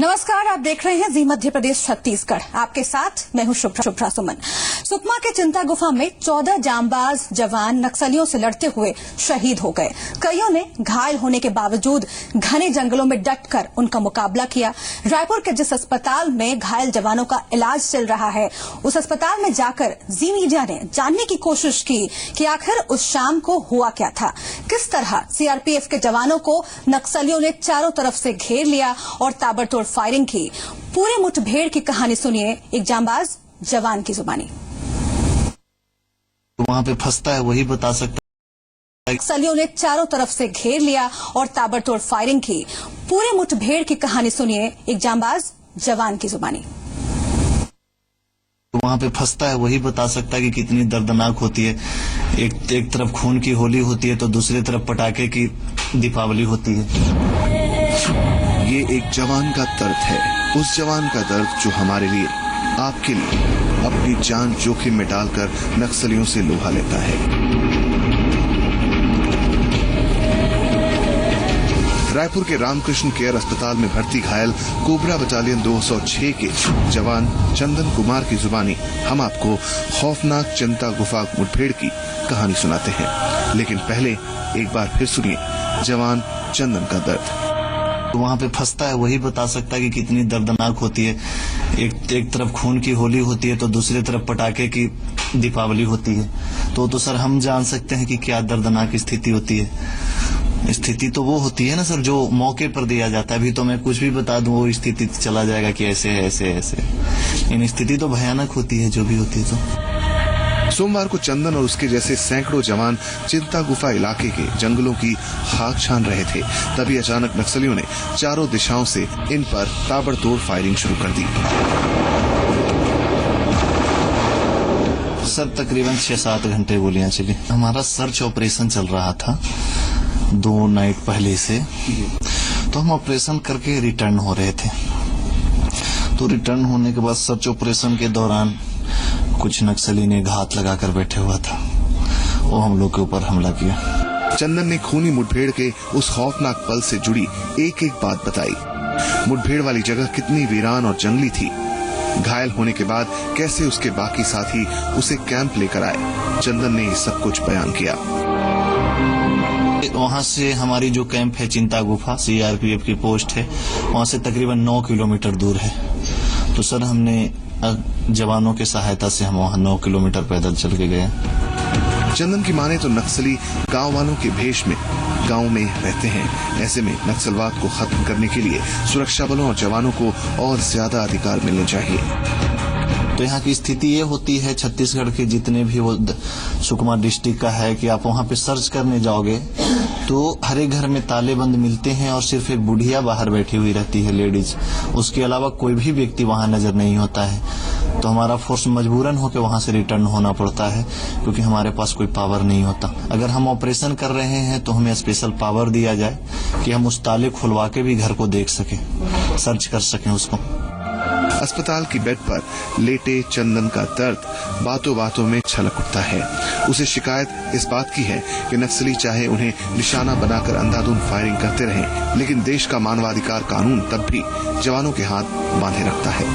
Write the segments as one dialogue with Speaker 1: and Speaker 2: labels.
Speaker 1: नमस्कार, आप देख रहे हैं जी मध्य प्रदेश छत्तीसगढ़। आपके साथ मैं हूं शुभ्रा सुमन। सुकमा के चिंता गुफा में 14 जांबाज जवान नक्सलियों से लड़ते हुए शहीद हो गए। कईयों ने घायल होने के बावजूद घने जंगलों में डटकर उनका मुकाबला किया। रायपुर के जिस अस्पताल में घायल जवानों का इलाज चल रहा है, उस अस्पताल में जाकर जी मीडिया ने जानने की कोशिश की कि आखिर उस शाम को हुआ क्या था। किस तरह सीआरपीएफ के जवानों को नक्सलियों ने चारों तरफ से घेर लिया और ताबड़तोड़ फायरिंग की। पूरे मुठभेड़ की कहानी सुनिए एक जांबाज जवान की जुबानी।
Speaker 2: वहाँ पे फंसता है वही बता सकता है।
Speaker 1: नक्सलियों ने चारों तरफ से घेर लिया और ताबड़तोड़ फायरिंग की। पूरे मुठभेड़ की कहानी सुनिए एक जांबाज जवान की जुबानी।
Speaker 2: वहाँ पे फंसता है वही बता सकता है कि कितनी दर्दनाक होती है। एक तरफ खून की होली होती है तो दूसरी तरफ पटाखे की दीपावली होती है।
Speaker 3: ये एक जवान का दर्द है, उस जवान का दर्द जो हमारे लिए, आपके लिए अपनी जान जोखिम में डालकर नक्सलियों से लोहा लेता है। रायपुर के रामकृष्ण केयर अस्पताल में भर्ती घायल कोबरा बटालियन 206 के जवान चंदन कुमार की जुबानी हम आपको खौफनाक चिंता गुफा मुठभेड़ की कहानी सुनाते हैं। लेकिन पहले एक बार फिर सुनिए जवान चंदन का दर्द।
Speaker 2: वहाँ पे फंसता है वही बता सकता है कि कितनी दर्दनाक होती है। एक तरफ खून की होली होती है तो दूसरी तरफ पटाखे की दीपावली होती है। तो सर हम जान सकते हैं कि क्या दर्दनाक स्थिति होती है। स्थिति तो वो होती है ना सर जो मौके पर दिया जाता है। अभी तो मैं कुछ भी बता दूं वो स्थिति चला जाएगा कि ऐसे है ऐसे ऐसे। इन स्थिति तो भयानक होती है जो भी होती है। तो
Speaker 3: सोमवार को चंदन और उसके जैसे सैकड़ों जवान चिंता गुफा इलाके के जंगलों की खाक छान रहे थे। तभी अचानक नक्सलियों ने चारों दिशाओं से इन पर ताबड़तोड़ फायरिंग शुरू कर दी।
Speaker 2: सर तकरीबन 6-7 घंटे गोलियां चली। हमारा सर्च ऑपरेशन चल रहा था 2 नाइट पहले से। तो हम ऑपरेशन करके रिटर्न हो रहे थे। तो रिटर्न होने के बाद सर्च ऑपरेशन के दौरान कुछ नक्सली ने घात लगाकर बैठे हुआ था। वो हम लोग के ऊपर हमला किया।
Speaker 3: चंदन ने खूनी मुठभेड़ के उस खौफनाक पल से जुड़ी एक एक बात बताई। मुठभेड़ वाली जगह कितनी वीरान और जंगली थी। घायल होने के बाद कैसे उसके बाकी साथी उसे कैंप लेकर आए। चंदन ने ये सब कुछ बयान किया।
Speaker 2: वहाँ से हमारी जो कैंप है चिंता गुफा सीआरपीएफ की पोस्ट है, वहाँ से तकरीबन 9 किलोमीटर दूर है। तो सर हमने जवानों की सहायता से हम वहाँ 9 किलोमीटर पैदल चल के गए।
Speaker 3: चंदन की माने तो नक्सली गांव वालों के भेष में गांव में रहते हैं। ऐसे में नक्सलवाद को खत्म करने के लिए सुरक्षा बलों और जवानों को और ज्यादा अधिकार मिलने चाहिए।
Speaker 2: तो यहाँ की स्थिति ये होती है छत्तीसगढ़ के जितने भी वो सुकमा डिस्ट्रिक्ट का है कि आप वहाँ पे सर्च करने जाओगे तो हर एक घर में ताले बंद मिलते हैं और सिर्फ एक बुढ़िया बाहर बैठी हुई रहती है लेडीज। उसके अलावा कोई भी व्यक्ति वहाँ नजर नहीं होता है। तो हमारा फोर्स मजबूरन होकर वहाँ से रिटर्न होना पड़ता है क्योंकि हमारे पास कोई पावर नहीं होता। अगर हम ऑपरेशन कर रहे हैं तो हमें स्पेशल पावर दिया जाए कि हम उस ताले खुलवा के भी घर को देख सकें, सर्च कर सकें उसको।
Speaker 3: अस्पताल की बेड पर लेटे चंदन का दर्द बातों बातों में छलक उठता है। उसे शिकायत इस बात की है कि नक्सली चाहे उन्हें निशाना बनाकर अंधाधुंध फायरिंग करते रहें, लेकिन देश का मानवाधिकार कानून तब भी जवानों के हाथ बांधे रखता है।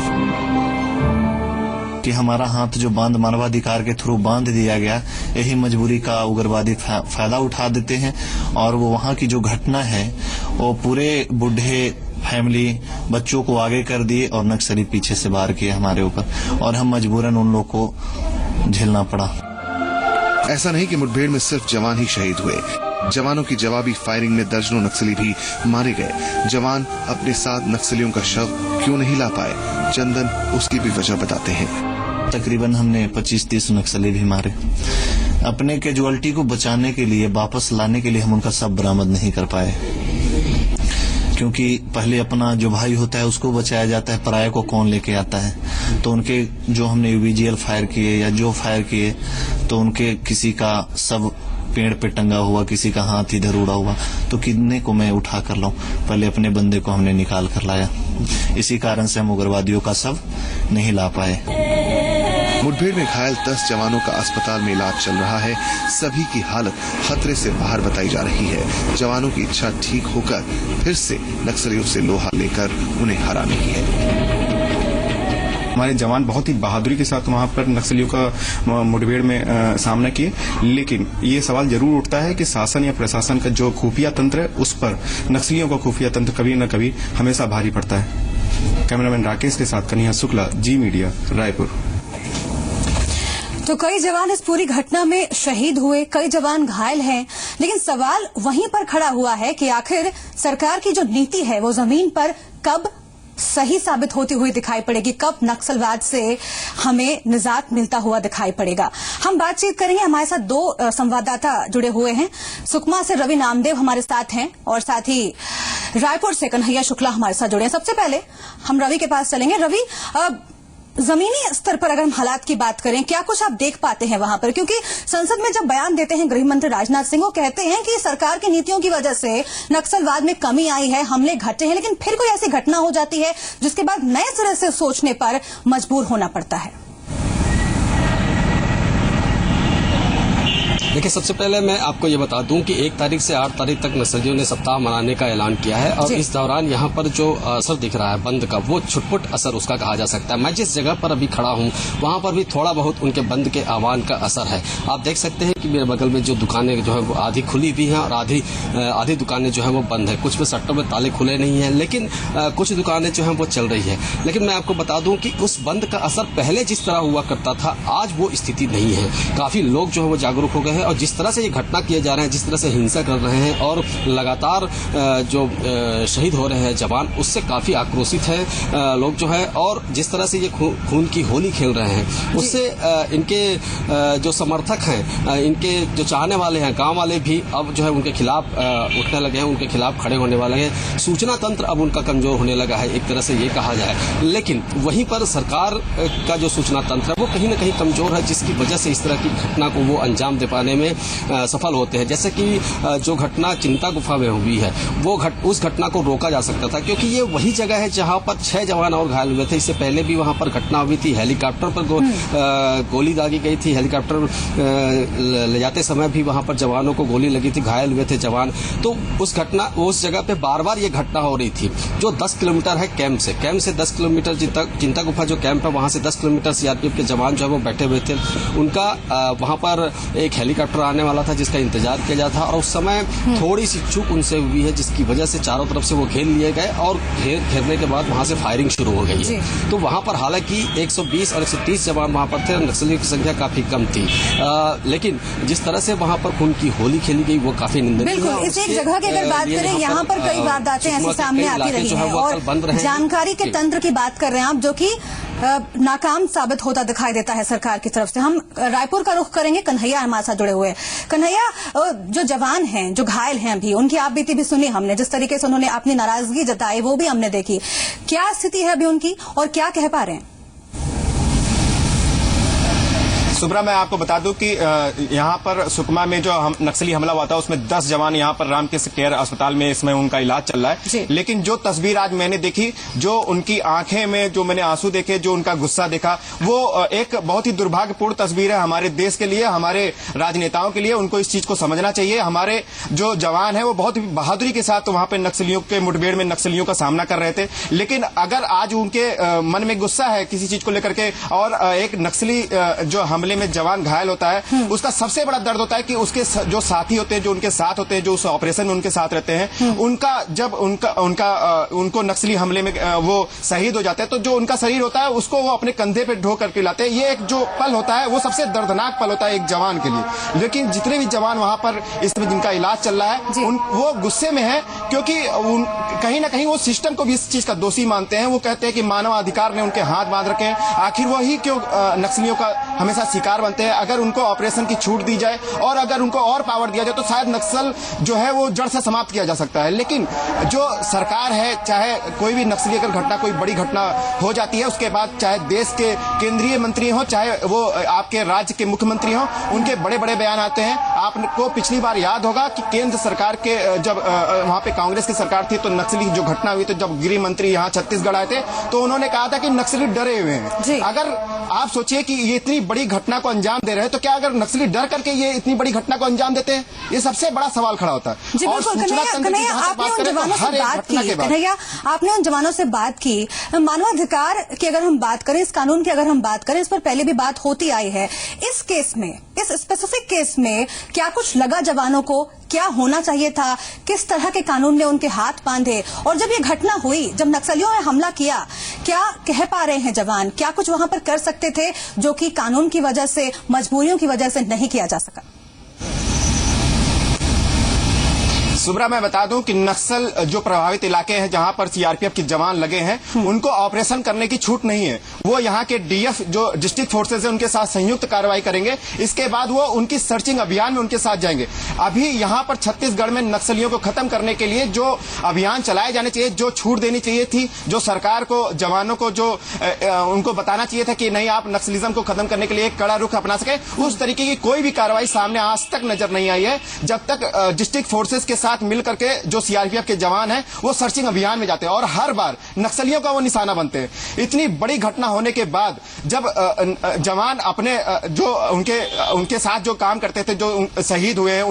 Speaker 2: कि हमारा हाथ जो मानवाधिकार के थ्रू बांध दिया गया, यही मजबूरी का उग्रवादी फायदा उठा देते हैं। और वो वहाँ की जो घटना है वो पूरे बूढ़े फैमिली बच्चों को आगे कर दिए और नक्सली पीछे से वार किए हमारे ऊपर और हम मजबूरन उन लोग को झेलना पड़ा।
Speaker 3: ऐसा नहीं कि मुठभेड़ में सिर्फ जवान ही शहीद हुए। जवानों की जवाबी फायरिंग में दर्जनों नक्सली भी मारे गए। जवान अपने साथ नक्सलियों का शव क्यों नहीं ला पाए, चंदन उसकी भी वजह बताते हैं।
Speaker 2: तकरीबन हमने 25-30 नक्सली भी मारे। अपने कैजुअलिटी को बचाने के लिए, वापस लाने के लिए हम उनका शव बरामद नहीं कर पाए क्योंकि पहले अपना जो भाई होता है उसको बचाया जाता है, पराये को कौन लेके आता है। तो उनके जो हमने यूवीजीएल फायर किए या जो फायर किए तो उनके किसी का सब पेड़ पे टंगा हुआ, किसी का हाथ इधर उड़ा हुआ, तो कितने को मैं उठा कर लाऊं। पहले अपने बंदे को हमने निकाल कर लाया। इसी कारण से हम उग्रवादियों का शव नहीं ला पाए।
Speaker 3: मुठभेड़ में घायल 10 जवानों का अस्पताल में इलाज चल रहा है। सभी की हालत खतरे से बाहर बताई जा रही है। जवानों की इच्छा ठीक होकर फिर से नक्सलियों से लोहा लेकर उन्हें हराने की है।
Speaker 4: हमारे जवान बहुत ही बहादुरी के साथ वहां पर नक्सलियों का मुठभेड़ में सामना किए, लेकिन ये सवाल जरूर उठता है कि शासन या प्रशासन का जो खुफिया तंत्र है उस पर नक्सलियों का खुफिया तंत्र कभी न कभी हमेशा भारी पड़ता है। कैमरामैन राकेश के साथ कन्हैया शुक्ला, जी मीडिया, रायपुर।
Speaker 1: तो कई जवान इस पूरी घटना में शहीद हुए, कई जवान घायल हैं, लेकिन सवाल वहीं पर खड़ा हुआ है कि आखिर सरकार की जो नीति है वो जमीन पर कब सही साबित होती हुई दिखाई पड़ेगी, कब नक्सलवाद से हमें निजात मिलता हुआ दिखाई पड़ेगा। हम बातचीत करेंगे, हमारे साथ 2 संवाददाता जुड़े हुए हैं। सुकमा से रवि नामदेव हमारे साथ हैं और साथ ही रायपुर से कन्हैया शुक्ला हमारे साथ जुड़े हैं। सबसे पहले हम रवि के पास चलेंगे। रवि, जमीनी स्तर पर अगर हम हालात की बात करें, क्या कुछ आप देख पाते हैं वहां पर? क्योंकि संसद में जब बयान देते हैं गृह मंत्री राजनाथ सिंह, वो कहते हैं कि सरकार की नीतियों की वजह से नक्सलवाद में कमी आई है, हमले घटे हैं, लेकिन फिर कोई ऐसी घटना हो जाती है जिसके बाद नए सिरे से सोचने पर मजबूर होना पड़ता है।
Speaker 5: देखिए, सबसे पहले मैं आपको ये बता दूं कि 1 तारीख से 8 तारीख तक नक्सलियों ने सप्ताह मनाने का ऐलान किया है और इस दौरान यहाँ पर जो असर दिख रहा है बंद का, वो छुटपुट असर उसका कहा जा सकता है। मैं जिस जगह पर अभी खड़ा हूँ वहाँ पर भी थोड़ा बहुत उनके बंद के आह्वान का असर है। आप देख सकते हैं कि मेरे बगल में जो दुकानें जो है वो आधी खुली भी हैं और आधी दुकानें जो है वो बंद है। कुछ में शटरों में ताले खुले नहीं है, लेकिन कुछ दुकानें जो है वो चल रही है। लेकिन मैं आपको बता दूं कि उस बंद का असर पहले जिस तरह हुआ करता था, आज वो स्थिति नहीं है। काफी लोग जो है वो जागरूक हो गए हैं और जिस तरह से ये घटना किए जा रहे हैं, जिस तरह से हिंसा कर रहे हैं और लगातार जो शहीद हो रहे हैं जवान, उससे काफी आक्रोशित है लोग जो है। और जिस तरह से ये खून की होली खेल रहे हैं, उससे इनके जो समर्थक हैं, इनके जो चाहने वाले हैं, गांव वाले भी अब जो है उनके खिलाफ उठने लगे हैं, उनके खिलाफ खड़े होने वाले हैं। सूचना तंत्र अब उनका कमजोर होने लगा है, एक तरह से ये कहा जाए। लेकिन वहीं पर सरकार का जो सूचना तंत्र है वो कहीं न कहीं कमजोर है, जिसकी वजह से इस तरह की घटना को वो अंजाम दे पाने में सफल होते हैं। जैसे कि जो घटना चिंता गुफा में हुई है, वो उस घटना को रोका जा सकता था, क्योंकि ये वही जगह है जहां पर 6 जवान और घायल हुए थे। इससे पहले भी वहां पर घटना हुई थी, हेलीकॉप्टर पर गोली दागी गई थी, हेलीकॉप्टर ले जाते समय भी वहां पर जवानों को गोली लगी थी, घायल हुए थे जवान। तो उस जगह पे बार बार ये घटना हो रही थी, जो 10 किलोमीटर है कैंप से 10 किलोमीटर चिंता गुफा जो कैंप है वहां से 10 किलोमीटर सीआरपीएफ के जवान जो है वो बैठे हुए थे। उनका वहां पर एक हेलीकॉप्टर आने वाला था जिसका इंतजार किया जा था और उस समय थोड़ी सी चूक उनसे हुई है, जिसकी वजह से चारों तरफ से वो घेर लिए गए और घेरने के बाद वहां से फायरिंग शुरू हो गई है। तो वहां पर हालांकि 120 और 130 जवान वहां पर थे, नक्सलियों की संख्या काफी कम थी, लेकिन जिस तरह से वहां पर खून की होली खेली गई वो काफी निंदनीय है।
Speaker 1: बिल्कुल, इस एक जगह की अगर बात करें, यहाँ पर कई वारदातें ऐसी सामने आती रही हैं और जानकारी के तंत्र की बात कर रहे हैं आप, जो कि नाकाम साबित होता दिखाई देता है सरकार की तरफ से। हम रायपुर का रुख करेंगे, कन्हैया हमारे साथ जुड़े हुए हैं। कन्हैया, जो जवान हैं, जो घायल हैं अभी, उनकी आप बीती भी सुनी हमने, जिस तरीके से उन्होंने अपनी नाराजगी जताई वो भी हमने देखी। क्या स्थिति है अभी उनकी और क्या कह पा रहे हैं?
Speaker 4: सुब्रा, मैं आपको बता दूं कि यहाँ पर सुकमा में जो नक्सली हमला हुआ था उसमें 10 जवान यहाँ पर रामकृष्ण केयर अस्पताल में इसमें उनका इलाज चल रहा है। लेकिन जो तस्वीर आज मैंने देखी, जो उनकी आंखें में जो मैंने आंसू देखे, जो उनका गुस्सा देखा, वो एक बहुत ही दुर्भाग्यपूर्ण तस्वीर है हमारे देश के लिए, हमारे राजनेताओं के लिए। उनको इस चीज को समझना चाहिए। हमारे जो जवान है वो बहुत बहादुरी के साथ वहां पर नक्सलियों के मुठभेड़ में नक्सलियों का सामना कर रहे थे। लेकिन अगर आज उनके मन में गुस्सा है किसी चीज को लेकर के और एक नक्सली जो हमले में जवान घायल होता है, उसका सबसे बड़ा दर्द होता है कि उसके जो साथी होते हैं, जो उनके साथ होते हैं, जो उस ऑपरेशन में उनके साथ रहते हैं, उनका जब उनको नक्सली हमले में वो शहीद हो जाते हैं, तो जो उनका शरीर होता है उसको वो अपने कंधे पे ढो करके लाते हैं। ये एक जो पल होता है वो सबसे दर्दनाक पल होता है एक जवान के लिए। लेकिन जितने भी जवान वहां पर इसमें जिनका इलाज चल रहा है, वो गुस्से में है, क्योंकि कहीं ना कहीं वो सिस्टम को भी इस चीज का दोषी मानते हैं। वो कहते हैं कि मानव अधिकार ने उनके हाथ बांध रखे हैं, आखिर वही क्यों नक्सलियों का हमेशा शिकार बनते हैं। अगर उनको ऑपरेशन की छूट दी जाए और अगर उनको और पावर दिया जाए तो शायद नक्सल जो है वो जड़ से समाप्त किया जा सकता है। लेकिन जो सरकार है, चाहे कोई भी नक्सली अगर घटना, कोई बड़ी घटना हो जाती है, उसके बाद चाहे देश के केंद्रीय मंत्री हो, चाहे वो आपके राज्य के मुख्यमंत्री हो, उनके बड़े बड़े बयान आते हैं। आपको पिछली बार याद होगा कि केंद्र सरकार के जब वहां पे कांग्रेस की सरकार थी तो नक्सली जो घटना हुई तो जब गृह मंत्री यहाँ छत्तीसगढ़ आए थे तो उन्होंने कहा था कि नक्सली डरे हुए हैं। अगर आप सोचिए कि ये इतनी बड़ी घटना को अंजाम दे रहे हैं तो क्या अगर नक्सली डर करके ये इतनी बड़ी घटना को अंजाम देते हैं? ये सबसे बड़ा सवाल खड़ा होता है।
Speaker 1: जी बिल्कुल। कन्हैया, आपने उन जवानों से बात की, कन्हैया आपने उन जवानों से बात की। मानवाधिकार की अगर हम बात करें, इस कानून की अगर हम बात करें, इस पर पहले भी बात होती आई है। इस केस में, इस स्पेसिफिक केस में क्या कुछ लगा जवानों को? क्या होना चाहिए था? किस तरह के कानून ने उनके हाथ बांधे? और जब ये घटना हुई, जब नक्सलियों ने हमला किया, क्या कह पा रहे हैं जवान? क्या कुछ वहां पर कर सकते थे जो कि कानून की वजह से, मजबूरियों की वजह से नहीं किया जा सका?
Speaker 4: सुब्रा, मैं बता दूं कि नक्सल जो प्रभावित इलाके हैं जहां पर सीआरपीएफ के जवान लगे हैं, उनको ऑपरेशन करने की छूट नहीं है। वो यहां के डीएफ जो डिस्ट्रिक्ट फोर्सेज है उनके साथ संयुक्त कार्रवाई करेंगे। इसके बाद वो उनकी सर्चिंग अभियान में उनके साथ जाएंगे। अभी यहां पर छत्तीसगढ़ में नक्सलियों को खत्म करने के लिए जो अभियान चलाए जाने चाहिए, जो छूट देनी चाहिए थी, जो सरकार को, जवानों को जो उनको बताना चाहिए था कि नहीं आप नक्सलिज्म को खत्म करने के लिए एक कड़ा रुख अपना सके, उस तरीके की कोई भी कार्रवाई सामने आज तक नजर नहीं आई है। जब तक डिस्ट्रिक्ट फोर्सेज के साथ मिल करके जो सीआरपीएफ के जवान हैं वो सर्चिंग अभियान में जाते हैं और हर बार नक्सलियों का वो निशाना बनते हैं। इतनी बड़ी घटना होने के बाद जब जवान अपने जो उनके साथ जो काम करते थे, जो शहीद हुए हैं,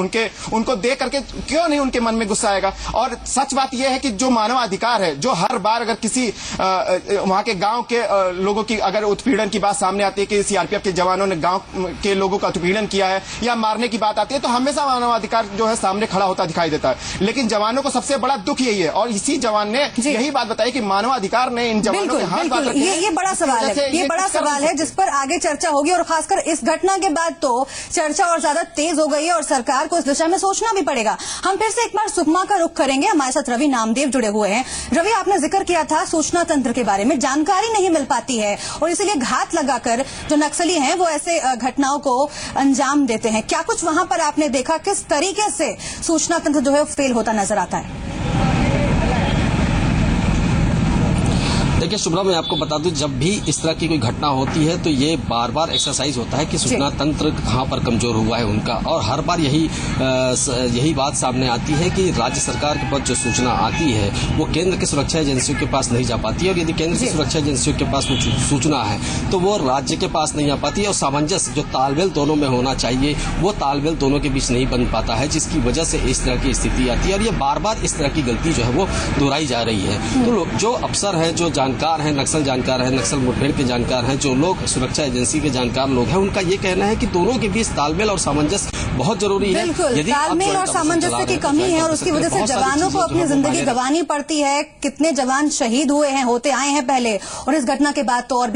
Speaker 4: उनको देख करके क्यों नहीं उनके मन में गुस्सा आएगा? और सच बात यह है कि जो मानवाधिकार है, जो हर बार अगर किसी वहां के गांव के लोगों की अगर उत्पीड़न की बात सामने आती है कि सीआरपीएफ के जवानों ने गांव के लोगों का उत्पीड़न किया है या मारने की बात आती है, तो हमेशा मानवाधिकार जो है सामने खड़ा होता दिखाई देता है। लेकिन जवानों को सबसे बड़ा दुख यही है और इसी जवान ने यही बात बताई कि मानवाधिकार ने इन जवानों के हाथ बांध रखे हैं।
Speaker 1: ये बड़ा सवाल है, ये बड़ा सवाल है जिस पर आगे चर्चा होगी और खासकर इस घटना के बाद तो चर्चा और ज्यादा तेज हो गई है और सरकार को इस दिशा में सोचना भी पड़ेगा। हम फिर से एक बार सुकमा का रुख करेंगे। हमारे साथ रवि नामदेव जुड़े हुए हैं। रवि, आपने जिक्र किया था सूचना तंत्र के बारे में, जानकारी नहीं मिल पाती है और इसीलिए घात लगाकर जो नक्सली हैं वो ऐसे घटनाओं को अंजाम देते हैं। क्या कुछ वहां पर आपने देखा? किस तरीके से सूचना तंत्र जो है फेल होता नजर आता है?
Speaker 5: देखिए शुभ्रा, मैं आपको बता दूं, जब भी इस तरह की कोई घटना होती है तो ये बार बार एक्सरसाइज होता है कि सूचना तंत्र कहां पर कमजोर हुआ है उनका, और हर बार यही बात सामने आती है कि राज्य सरकार के पास जो सूचना आती है वो केंद्र की सुरक्षा एजेंसियों के पास नहीं जा पाती है, और यदि केंद्र की सुरक्षा एजेंसियों के पास सूचना है तो वो राज्य के पास नहीं आ पाती है, और सामंजस्य जो तालमेल दोनों में होना चाहिए वो तालमेल दोनों के बीच नहीं बन पाता है, जिसकी वजह से इस तरह की स्थिति आती है और ये बार बार इस तरह की गलती जो है वो दोहराई जा रही है। तो जो अफसर हैं, जो जानकार हैं, नक्सल जानकार हैं, नक्सल मुठभेड़ के जानकार हैं, जो लोग सुरक्षा एजेंसी के जानकार लोग हैं, उनका ये कहना है कि दोनों के बीच तालमेल और सामंजस्य बहुत जरूरी है।
Speaker 1: बिल्कुल, तालमेल और सामंजस्य की कमी है और उसकी वजह से जवानों को अपनी जिंदगी गंवानी पड़ती है। कितने जवान शहीद हुए हैं, होते आए हैं पहले, और इस घटना के बाद तो और